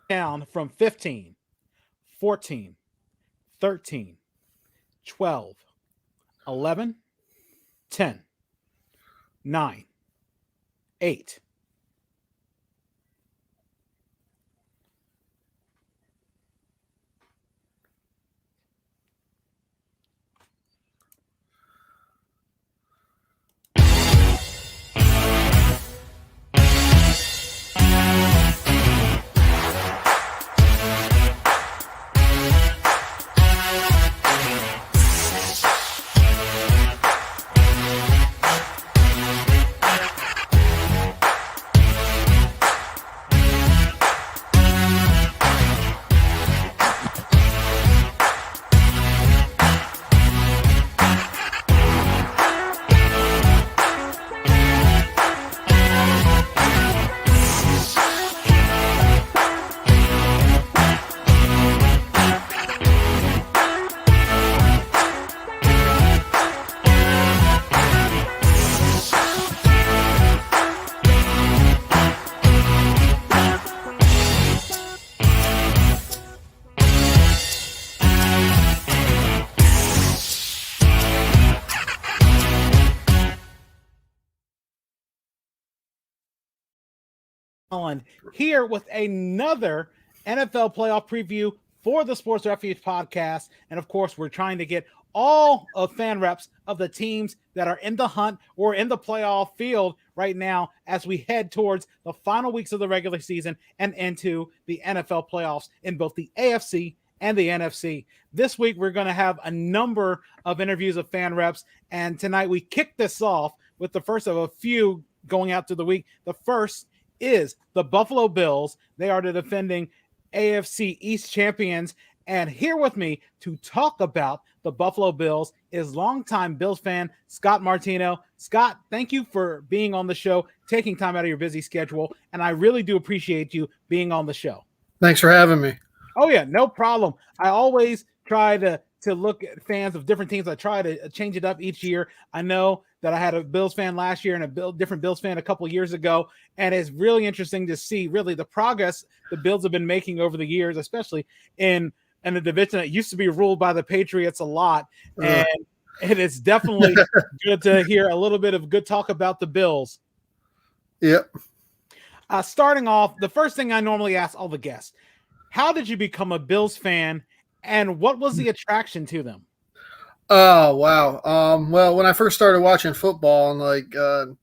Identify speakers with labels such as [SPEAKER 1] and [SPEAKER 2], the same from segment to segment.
[SPEAKER 1] Down from 15, 14, 13, 12, 11, 10, 9, 8. Holland here with another NFL playoff preview for the Sports Refuge Podcast. And of course, we're trying to get all of fan reps of the teams that are in the hunt or in the playoff field right now as we head towards the final weeks of the regular season and into the NFL playoffs in both the AFC and the NFC. This week, we're going to have a number of interviews of fan reps. And tonight, we kick this off with the first of a few going out to the week. The first is the Buffalo Bills. They are the defending AFC East champions. And here with me to talk about the Buffalo Bills is longtime Bills fan Scott Martino. Scott, thank you for being on the show, taking time out of your busy schedule. And I really do appreciate you being on the show.
[SPEAKER 2] Thanks for having me.
[SPEAKER 1] Oh, yeah, no problem. I always try to look at fans of different teams. I try to change it up each year. I know that I had a Bills fan last year and a different Bills fan a couple of years ago, and it's really interesting to see really the progress the Bills have been making over the years, especially in a division that used to be ruled by the Patriots a lot. And it is definitely good to hear a little bit of good talk about the Bills.
[SPEAKER 2] Yep.
[SPEAKER 1] Starting off, the first thing I normally ask all the guests, how did you become a Bills fan? And what was the attraction to them?
[SPEAKER 2] Oh, wow. Well, when I first started watching football in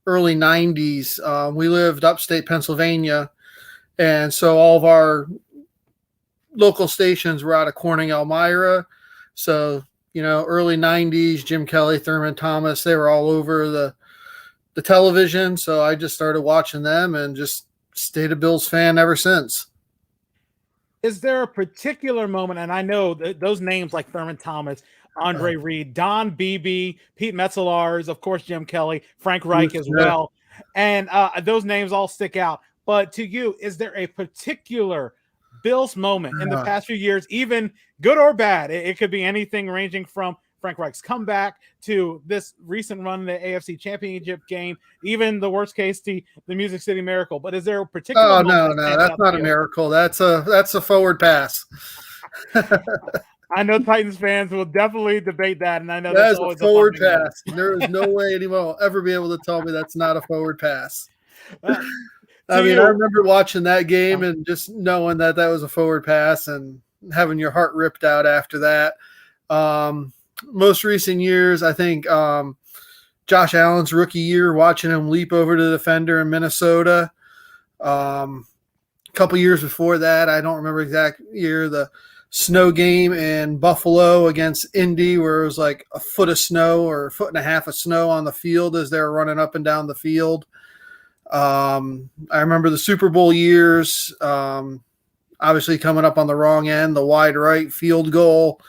[SPEAKER 2] early 90s, we lived upstate Pennsylvania. And so all of our local stations were out of Corning, Elmira. So, early 90s, Jim Kelly, Thurman Thomas, they were all over the television. So I just started watching them and just stayed a Bills fan ever since.
[SPEAKER 1] Is there a particular moment, and I know those names like Thurman Thomas, Andre Reed, Don Beebe, Pete Metzelaars, of course, Jim Kelly, Frank Reich as well, and those names all stick out. But to you, is there a particular Bills moment in the past few years, even good or bad? It could be anything ranging from Frank Reich's comeback to this recent run in the AFC Championship game, even the worst case, the Music City Miracle. But is there a particular?
[SPEAKER 2] Oh, no, that's not a miracle. That's a forward pass.
[SPEAKER 1] I know Titans fans will definitely debate that, and I know
[SPEAKER 2] that's a forward pass. There is no way anyone will ever be able to tell me that's not a forward pass. I remember watching that game and just knowing that was a forward pass and having your heart ripped out after that. Most recent years, I think Josh Allen's rookie year, watching him leap over to the defender in Minnesota. A couple years before that, I don't remember exact year, the snow game in Buffalo against Indy, where it was like a foot of snow or a foot and a half of snow on the field as they were running up and down the field. I remember the Super Bowl years, obviously coming up on the wrong end, the wide right field goal.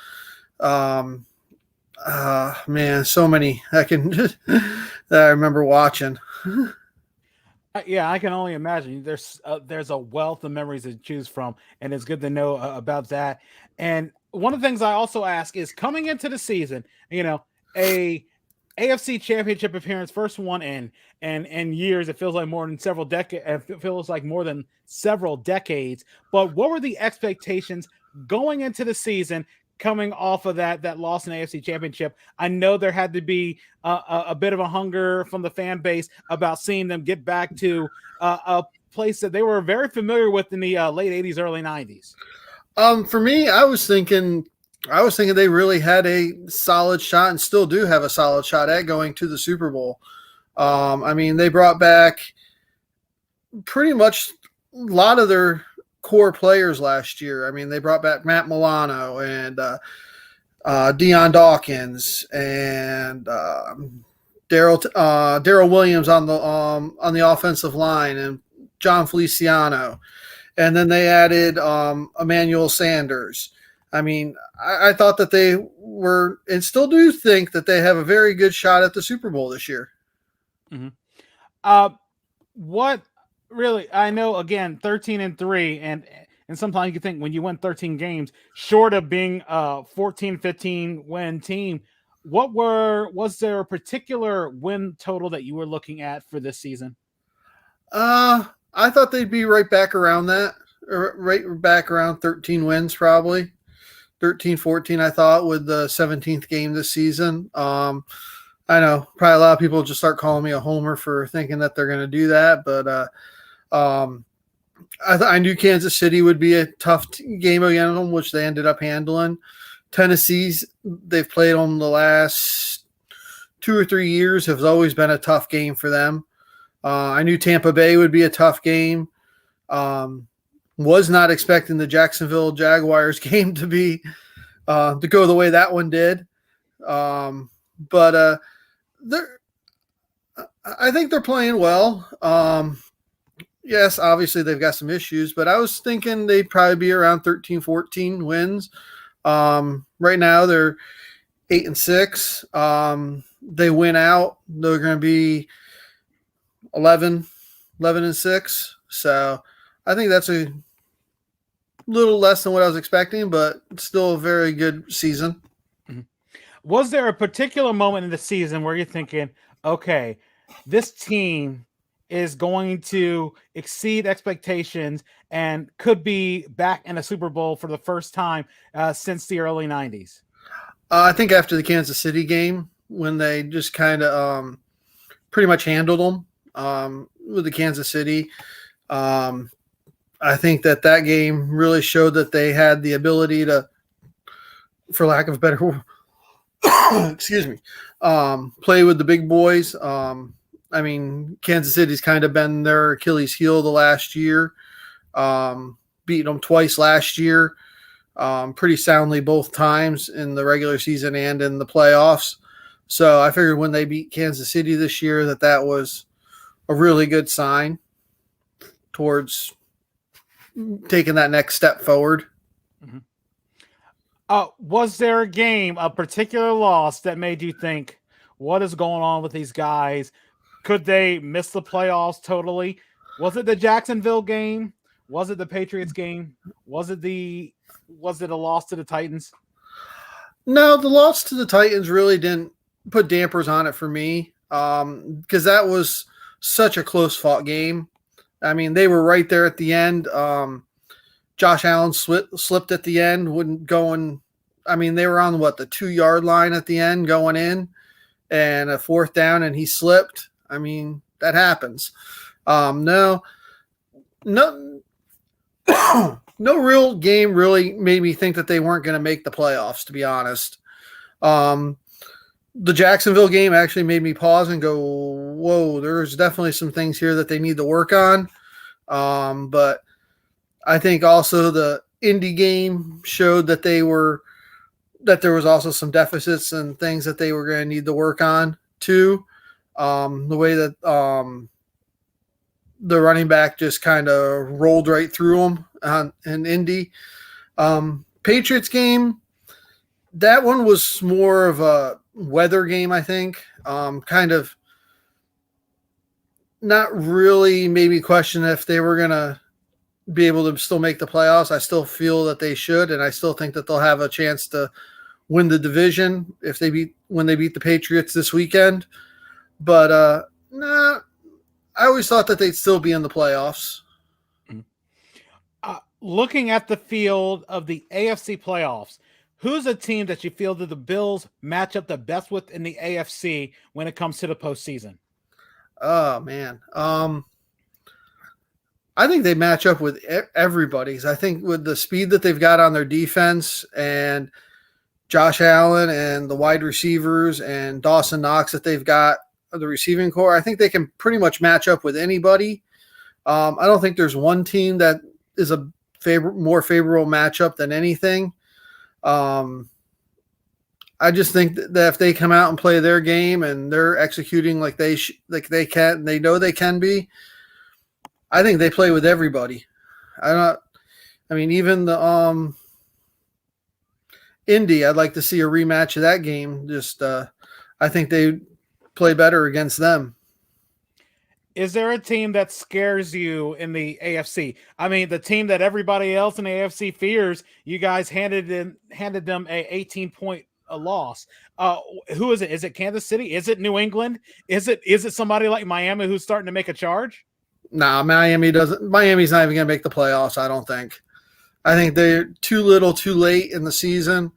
[SPEAKER 2] Man, so many that I remember watching.
[SPEAKER 1] Yeah, I can only imagine. There's a wealth of memories to choose from, and it's good to know about that. And one of the things I also ask is, coming into the season, a AFC Championship appearance, first one in years. It feels like more than several decades. It feels like more than several decades. But what were the expectations going into the season, coming off of that loss in AFC Championship? I know there had to be a bit of a hunger from the fan base about seeing them get back to a place that they were very familiar with in the late '80s, early '90s.
[SPEAKER 2] For me, I was thinking they really had a solid shot and still do have a solid shot at going to the Super Bowl. I mean, they brought back pretty much a lot of their core players last year. I mean, they brought back Matt Milano and Deion Dawkins and Daryl Williams on the offensive line and John Feliciano. And then they added Emmanuel Sanders. I mean, I thought that they were, and still do think that they have a very good shot at the Super Bowl this year.
[SPEAKER 1] Mm-hmm. What really, I know, again, 13-3, and sometimes you think when you win 13 games, short of being a 14-15 win team, was there a particular win total that you were looking at for this season?
[SPEAKER 2] I thought they'd be right back around that, or right back around 13 wins, probably 13, 14. I thought with the 17th game this season. I know probably a lot of people just start calling me a homer for thinking that they're going to do that, but I knew Kansas City would be a tough game against them, which they ended up handling. Tennessee's, they've played them the last 2 or 3 years, has always been a tough game for them. I knew Tampa Bay would be a tough game. Was not expecting the Jacksonville Jaguars game to go the way that one did. But I think they're playing well. Yes, obviously they've got some issues, but I was thinking they'd probably be around 13, 14 wins. Right now they're 8-6. They win out, they're going to be 11-6. So I think that's a little less than what I was expecting, but still a very good season.
[SPEAKER 1] Mm-hmm. Was there a particular moment in the season where you're thinking, okay, this team is going to exceed expectations and could be back in a Super Bowl for the first time since the early 90s?
[SPEAKER 2] I think after the Kansas City game, when they just kind of pretty much handled them with the Kansas City. I think that game really showed that they had the ability to, for lack of a better word, excuse me, play with the big boys. I mean, Kansas City's kind of been their Achilles heel the last year, beating them twice last year, pretty soundly both times in the regular season and in the playoffs. So I figured when they beat Kansas City this year that was a really good sign towards taking that next step forward.
[SPEAKER 1] Mm-hmm. Was there a game, a particular loss that made you think, what is going on with these guys? Could they miss the playoffs totally? Was it the Jacksonville game? Was it the Patriots game? Was it a loss to the Titans?
[SPEAKER 2] No, the loss to the Titans really didn't put dampers on it for me, because that was such a close fought game. I mean, they were right there at the end. Josh Allen slipped at the end, they were on the 2-yard line at the end going in, and a 4th down, and he slipped. I mean, that happens. No real game really made me think that they weren't going to make the playoffs, to be honest. The Jacksonville game actually made me pause and go, whoa, there's definitely some things here that they need to work on. But I think also the Indy game showed that there was also some deficits and things that they were going to need to work on too. The way that the running back just kind of rolled right through them in Indy. Patriots game, that one was more of a weather game, I think. Kind of not really made me question if they were going to be able to still make the playoffs. I still feel that they should, and I still think that they'll have a chance to win the division when they beat the Patriots this weekend. But nah, I always thought that they'd still be in the playoffs.
[SPEAKER 1] Looking at the field of the AFC playoffs, who's a team that you feel that the Bills match up the best with in the AFC when it comes to the postseason?
[SPEAKER 2] Oh, man. I think they match up with everybody's. I think with the speed that they've got on their defense and Josh Allen and the wide receivers and Dawson Knox that they've got, the receiving core, I think they can pretty much match up with anybody. I don't think there's one team that is a more favorable matchup than anything. I just think that if they come out and play their game and they're executing like they can, they know they can be, I think they play with everybody. Even the Indy, I'd like to see a rematch of that game. I think they play better against them.
[SPEAKER 1] Is there a team that scares you in the AFC? I mean, the team that everybody else in the AFC fears, you guys handed them a 18-point loss. Who is it? Is it Kansas City? Is it New England? Is it somebody like Miami who's starting to make a charge?
[SPEAKER 2] Nah, Miami's not even going to make the playoffs, I don't think. I think they're too little too late in the season,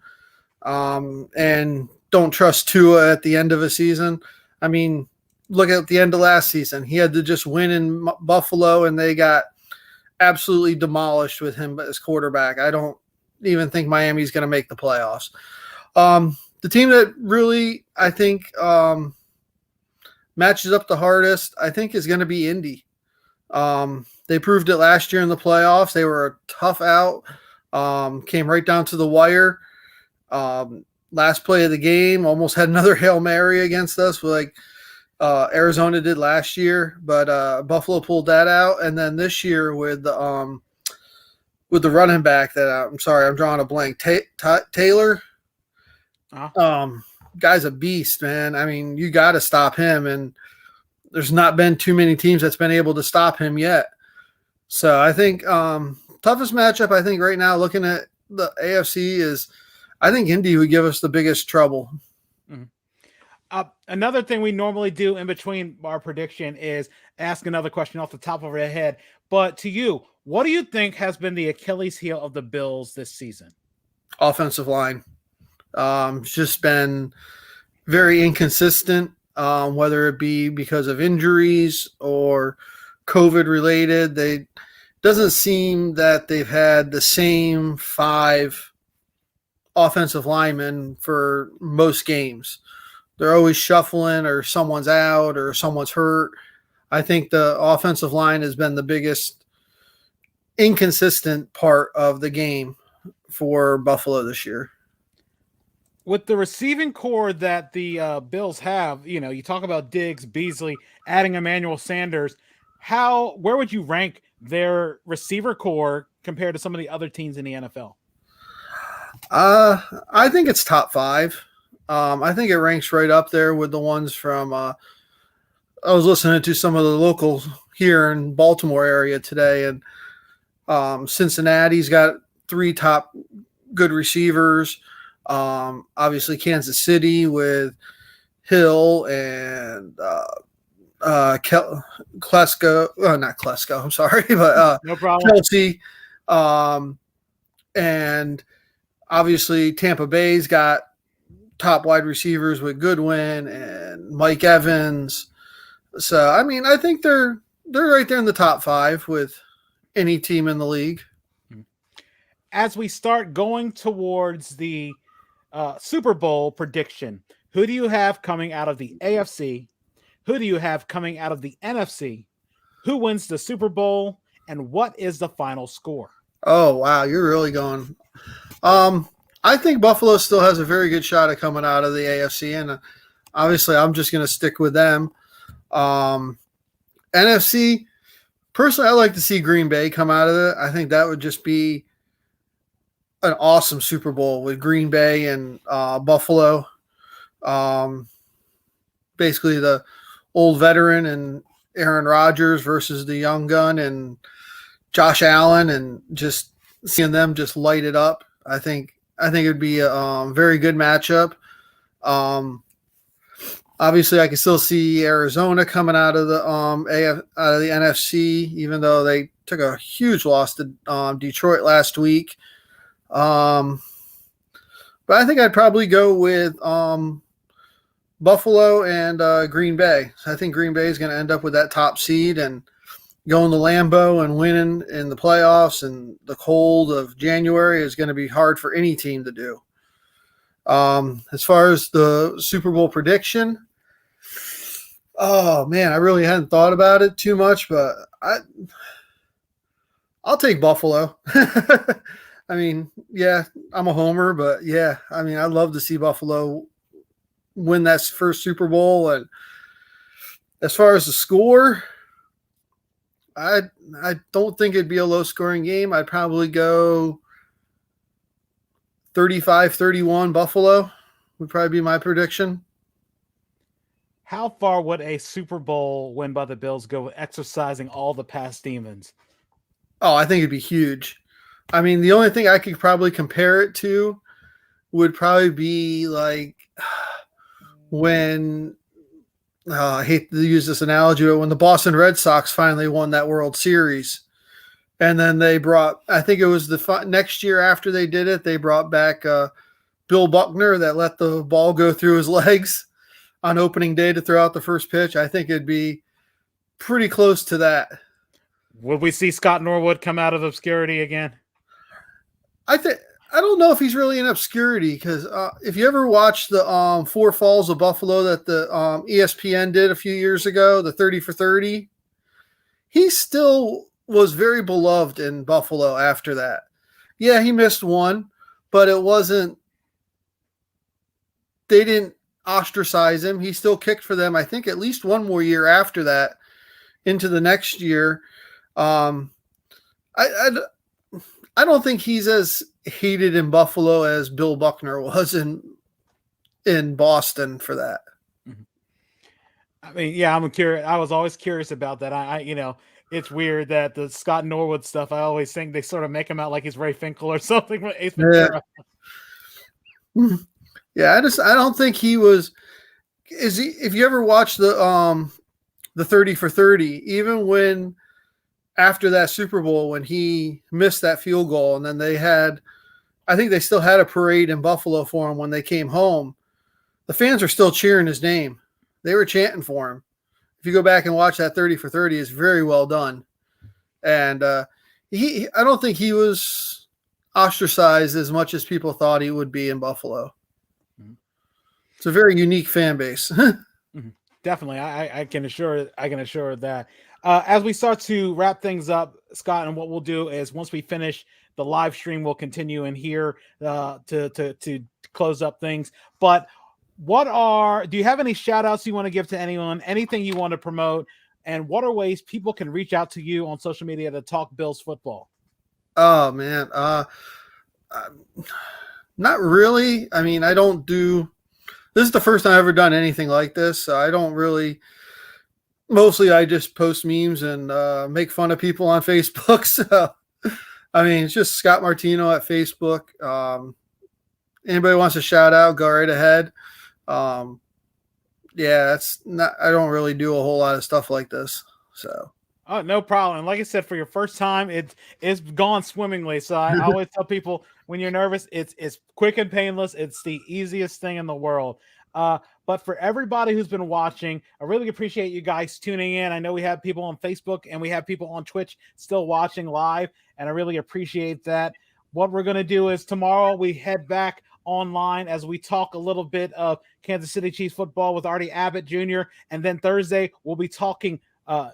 [SPEAKER 2] and don't trust Tua at the end of a season. I mean, look at the end of last season. He had to just win in Buffalo, and they got absolutely demolished with him as quarterback. I don't even think Miami's going to make the playoffs. The team that really, I think, matches up the hardest, I think, is going to be Indy. They proved it last year in the playoffs. They were a tough out, came right down to the wire. Last play of the game, almost had another Hail Mary against us, like Arizona did last year, but Buffalo pulled that out. And then this year with the running back that I'm sorry, I'm drawing a blank. Taylor, guy's a beast, man. I mean, you got to stop him, and there's not been too many teams that's been able to stop him yet. So I think toughest matchup, I think right now looking at the AFC is, I think Indy would give us the biggest trouble.
[SPEAKER 1] Mm-hmm. Another thing we normally do in between our prediction is ask another question off the top of our head. But to you, what do you think has been the Achilles heel of the Bills this season?
[SPEAKER 2] Offensive line. It's just been very inconsistent, whether it be because of injuries or COVID related. They doesn't seem that they've had the same 5 offensive linemen for most games. They're always shuffling, or someone's out, or someone's hurt. I think the offensive line has been the biggest inconsistent part of the game for Buffalo this year.
[SPEAKER 1] With the receiving core that the Bills have, you talk about Diggs, Beasley, adding Emmanuel Sanders. Where would you rank their receiver core compared to some of the other teams in the NFL?
[SPEAKER 2] I think it's top 5. I think it ranks right up there with the ones from I was listening to some of the locals here in Baltimore area today, and Cincinnati's got 3 top good receivers. Obviously Kansas City with Hill and Klesko, not Klesko, I'm sorry, but
[SPEAKER 1] no problem.
[SPEAKER 2] Kelsey. And obviously Tampa Bay's got top wide receivers with Goodwin and Mike Evans. So, I mean, I think they're right there in the top 5 with any team in the league.
[SPEAKER 1] As we start going towards the Super Bowl prediction, who do you have coming out of the AFC? Who do you have coming out of the NFC? Who wins the Super Bowl? And what is the final score?
[SPEAKER 2] Oh, wow. You're really going. I think Buffalo still has a very good shot at coming out of the AFC, and obviously I'm just going to stick with them. NFC, personally, I'd like to see Green Bay come out of it. I think that would just be an awesome Super Bowl with Green Bay and Buffalo. Basically the old veteran and Aaron Rodgers versus the young gun and Josh Allen, and just seeing them just light it up. I think I think it would be a very good matchup. Obviously, I can still see Arizona coming out of the out of the NFC, even though they took a huge loss to Detroit last week. But I think I'd probably go with Buffalo and Green Bay. So I think Green Bay is going to end up with that top seed and going to Lambeau and winning in the playoffs. And the cold of January is going to be hard for any team to do. As far as the Super Bowl prediction, oh man, I really hadn't thought about it too much, but I'll take Buffalo. I mean, yeah, I'm a homer, but yeah, I mean, I'd love to see Buffalo win that first Super Bowl. And as far as the score, I don't think it'd be a low-scoring game. I'd probably go 35-31 Buffalo would probably be my prediction.
[SPEAKER 1] How far would a Super Bowl win by the Bills go with exercising all the past demons?
[SPEAKER 2] Oh, I think it'd be huge. I mean, the only thing I could probably compare it to would probably be like when I hate to use this analogy, but when the Boston Red Sox finally won that World Series. And then they brought, I think it was the next year after they did it, they brought back Bill Buckner that let the ball go through his legs on opening day to throw out the first pitch. I think it'd be pretty close to that.
[SPEAKER 1] Would we see Scott Norwood come out of obscurity again?
[SPEAKER 2] I don't know if he's really in obscurity because if you ever watched the Four Falls of Buffalo that the ESPN did a few years ago, the 30 for 30, he still was very beloved in Buffalo after that. Yeah, he missed one, but it wasn't – they didn't ostracize him. He still kicked for them, I think, at least one more year after that into the next year. I don't think he's as hated in Buffalo as Bill Buckner was in Boston for that.
[SPEAKER 1] I mean, yeah, I'm curious. I was always curious about that. I you know, it's weird that the Scott Norwood stuff, I always think they sort of make him out like he's Ray Finkel or something with Ace Ventura.
[SPEAKER 2] Yeah, I don't think he was. Is he? If you ever watched the 30 for 30, even when after that Super Bowl when he missed that field goal, and then they had, I think they still had a parade in Buffalo for him when they came home. The fans are still cheering his name. They were chanting for him. If you go back and watch that 30 for 30, it's very well done. And I don't think he was ostracized as much as people thought he would be in Buffalo. It's a very unique fan base.
[SPEAKER 1] Definitely. I can assure that. As we start to wrap things up, Scott, and what we'll do is once we finish the live stream, we'll continue in here to close up things. But do you have any shout outs you want to give to anyone, anything you want to promote, and what are ways people can reach out to you on social media to talk Bills football?
[SPEAKER 2] Oh man. Not really. I mean, this is the first time I've ever done anything like this. So I don't really, mostly I just post memes and make fun of people on Facebook. So, I mean, it's just Scott Martino at Facebook. Anybody wants to shout out, go right ahead. Yeah, I don't really do a whole lot of stuff like this. So.
[SPEAKER 1] Oh, no problem. Like I said, for your first time, it's gone swimmingly. So I always tell people when you're nervous, it's quick and painless. It's the easiest thing in the world. But for everybody who's been watching, I really appreciate you guys tuning in. I know we have people on Facebook and we have people on Twitch still watching live, and I really appreciate that. What we're going to do is tomorrow we head back online as we talk a little bit of Kansas City Chiefs football with Artie Abbott Jr. And then Thursday we'll be talking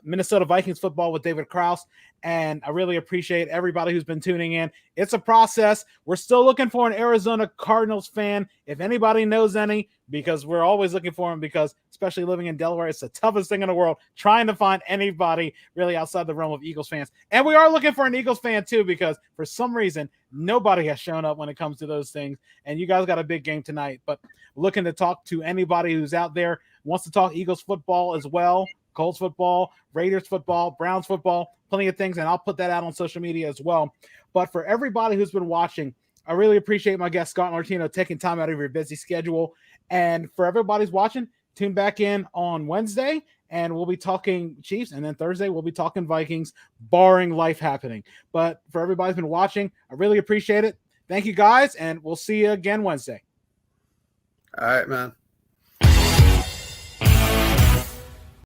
[SPEAKER 1] Minnesota Vikings football with David Krause. And I really appreciate everybody who's been tuning in. It's a process. We're still looking for an Arizona Cardinals fan. If anybody knows any, because we're always looking for them, because especially living in Delaware, it's the toughest thing in the world, trying to find anybody really outside the realm of Eagles fans. And we are looking for an Eagles fan too, because for some reason, nobody has shown up when it comes to those things. And you guys got a big game tonight, but looking to talk to anybody who's out there, wants to talk Eagles football as well, Colts football, Raiders football, Browns football, plenty of things. And I'll put that out on social media as well. But for everybody who's been watching, I really appreciate my guest, Scott Martino, taking time out of your busy schedule. And for everybody's watching, tune back in on Wednesday, and we'll be talking Chiefs. And then Thursday, we'll be talking Vikings, barring life happening. But for everybody who's been watching, I really appreciate it. Thank you, guys, and we'll see you again Wednesday.
[SPEAKER 2] All right, man.